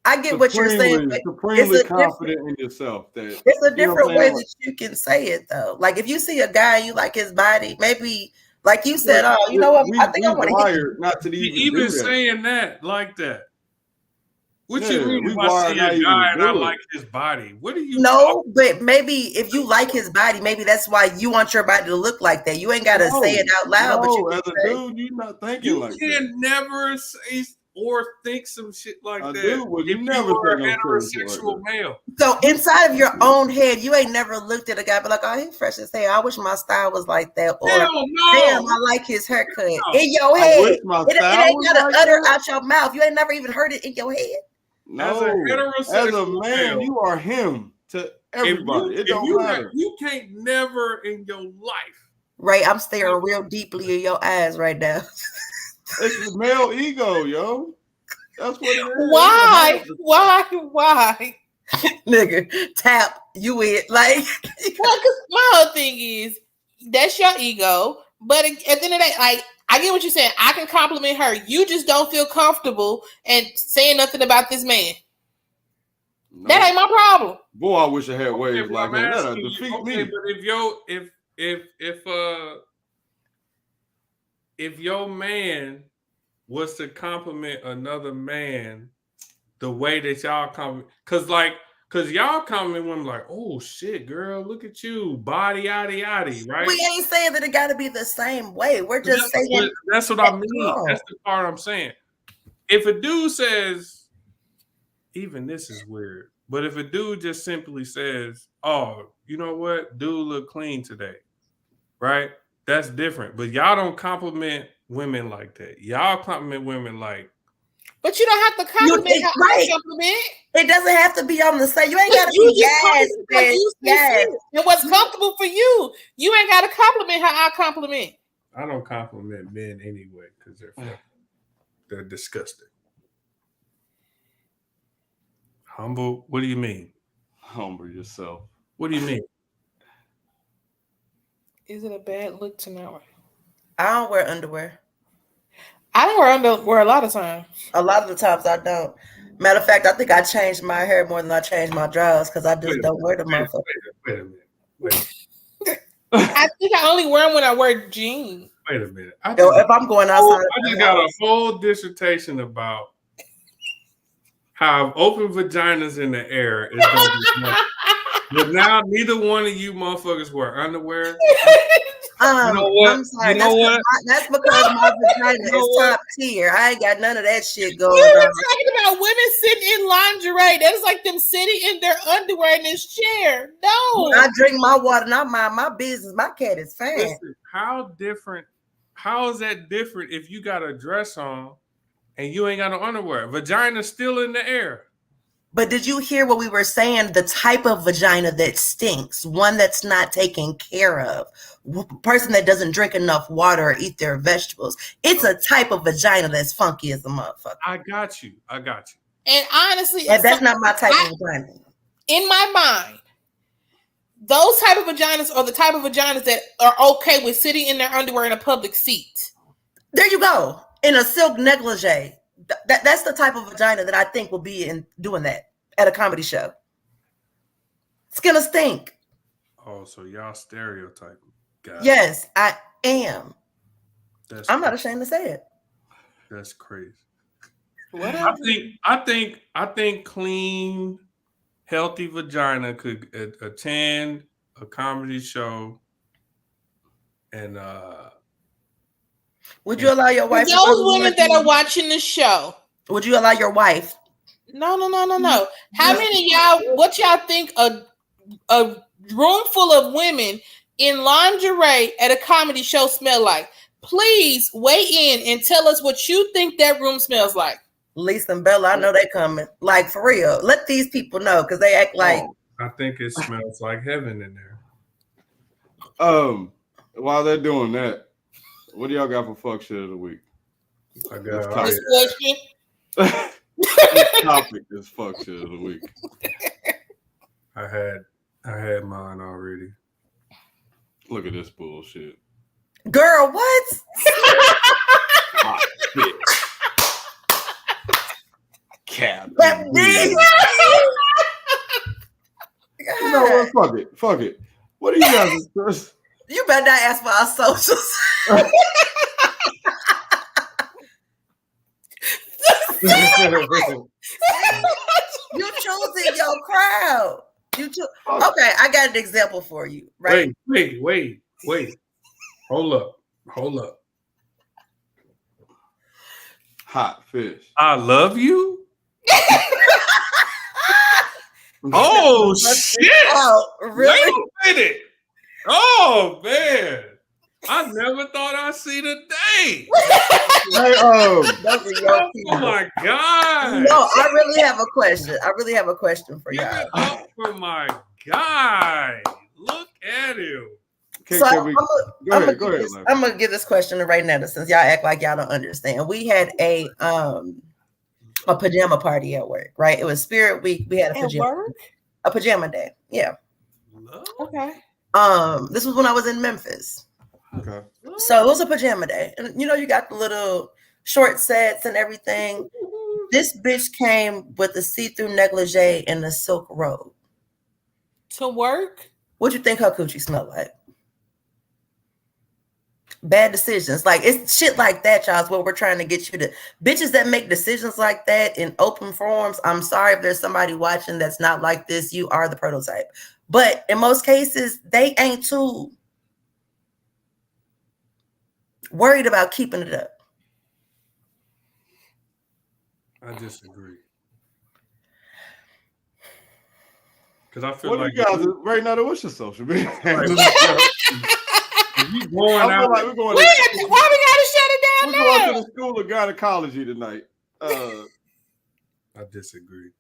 I get what you're saying, but supremely confident in yourself. That it's a different way like, that you can say it, though. Like if you see a guy and you like his body, maybe like you said, oh, you know what? I think I want to hit you. Not to even do that. saying that like that. What Yeah, you mean we if I see a wired guy and I not even do like it. his body? What are you No, but maybe if you like his body, maybe that's why you want your body to look like that. You ain't got to say it out loud. But you as can a say, dude, you're not thinking You like can that. never say or think some shit like A that dude would if never you are a say no crazy shit heterosexual like male. so inside of your own head, you ain't never looked at a guy, but like, oh, he's fresh as hell. I wish my style was like that. Or Hell no. damn, I like his haircut. No. In your I head, wish my it style ain't was gotta like utter that. out your mouth. You ain't never even heard it in your head. No, As a as a heterosexual man, male, you are him to everybody. It don't matter. You can't never in your life. Ray, I'm staring real deeply in your eyes right now. It's the male ego, yo. That's what it is. Why? Nigga, tap, you in. Like, Well, because my whole thing is that's your ego. But at the end of the day, like, I get what you're saying. I can compliment her. You just don't feel comfortable and saying nothing about this man. No. That ain't my problem. Boy, I wish I had waves like I'm him. That'll asking you, defeat okay, me. but if your man was to compliment another man the way that y'all compliment, because y'all compliment women like, oh shit, girl, look at you, body, yaddy, yaddy, right? we ain't saying that it got to be the same way. We're just saying that's what I mean. That's the part I'm saying. If a dude says, even this is weird, but if a dude just simply says, oh, you know what, dude look clean today, right? That's different. But y'all don't compliment women like that. Y'all compliment women like. But you don't have to compliment how I compliment. It doesn't have to be on the same. You ain't got to be yes. And what's comfortable for you. You ain't got to compliment how I compliment. I don't compliment men anyway because they're disgusting. Humble? What do you mean? Humble yourself. What do you mean? Is it a bad look to not wear? I don't wear underwear. I don't wear underwear a lot of times. A lot of the times I don't. Matter of fact, I think I changed my hair more than I changed my drawers because I just don't wear the motherfucker. Wait a minute. I think I only wear them when I wear jeans. Wait a minute. If I'm going outside, I just got a whole dissertation about how open vaginas in the air is going to be nothing. But now neither one of you motherfuckers wear underwear. You know what? I'm sorry. You know what? That's because my vagina is top tier. I ain't got none of that shit going We were on. talking about women sitting in lingerie. That's like them sitting in their underwear in this chair. No. I drink my water and I mind my business. My cat is fine. Listen, how is that different if you got a dress on and you ain't got no underwear? Vagina's still in the air. But did you hear what we were saying? The type of vagina that stinks, one that's not taken care of, person that doesn't drink enough water or eat their vegetables. It's a type of vagina that's funky as a motherfucker. I got you. And honestly, and that's not my type of vagina. In my mind, those type of vaginas are the type of vaginas that are okay with sitting in their underwear in a public seat. There you go. In a silk negligee. That's the type of vagina that I think will be in doing that at a comedy show. It's gonna stink. Oh, so y'all stereotyping. Yes, I am. I'm not crazy. ashamed to say it. That's crazy. Whatever. I think clean, healthy vagina could attend a comedy show and would you allow your wife? Those women that are watching the show. Would you allow your wife? No. How many of y'all? What y'all think? A room full of women in lingerie at a comedy show smell like? Please weigh in and tell us what you think that room smells like. Lisa and Bella, I know they coming. Like, for real. Let these people know, because they act like... I think it smells like heaven in there. While they're doing that, what do y'all got for fuck shit of the week? I got This topic is fuck shit of the week. I had mine already. Look at this bullshit. Girl, what? Hot shit. Cap. You know what? Fuck it. What do you guys? You better not ask for our socials. You choosing your crowd. Okay, I got an example for you. Right? Wait. Hold up. Hot fish. I love you. Oh shit! Oh, really? Wait a minute. Oh man, I never thought I'd see the day. Hey, oh my god! No, I really have a question for Give y'all. it up for my guy. Look at him. I'm gonna give this question to Ray Netta, since y'all act like y'all don't understand. We had a pajama party at work, right? It was Spirit Week. We had a pajama day. Yeah. Okay. This was when I was in Memphis. Okay. So it was a pajama day, and you got the little short sets and everything. This bitch came with a see-through negligee and a silk robe to work. What you think her coochie smelled like? Bad decisions. Like, it's shit like that, y'all, is what we're trying to get you to. Bitches that make decisions like that in open forums, I'm sorry if there's somebody watching that's not like this. You are the prototype. But in most cases, they ain't too worried about keeping it up. I disagree. Because I feel what like you guys right now, what's your social media? You going out? Like why we gotta shut it down? We're going to the School of Gynecology tonight. I disagree.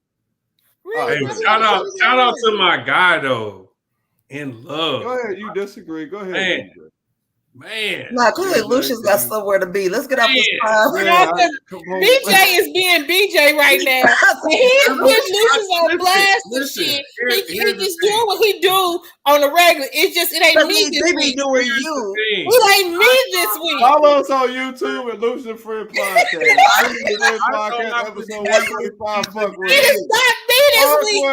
Really? Hey, shout out to my guy though. In love. Go ahead, you disagree. Go ahead. Man. Nah, clearly Lucious got somewhere to be. Let's get off this time. BJ is being BJ right now. He's putting Lucious on blast and shit. He just doing what he do on the regular. It ain't me this week. Doing you. It ain't me this week. Follow us on YouTube at Lucious Friend Podcast. Podcast episode 125. Fuck with it is not me this week.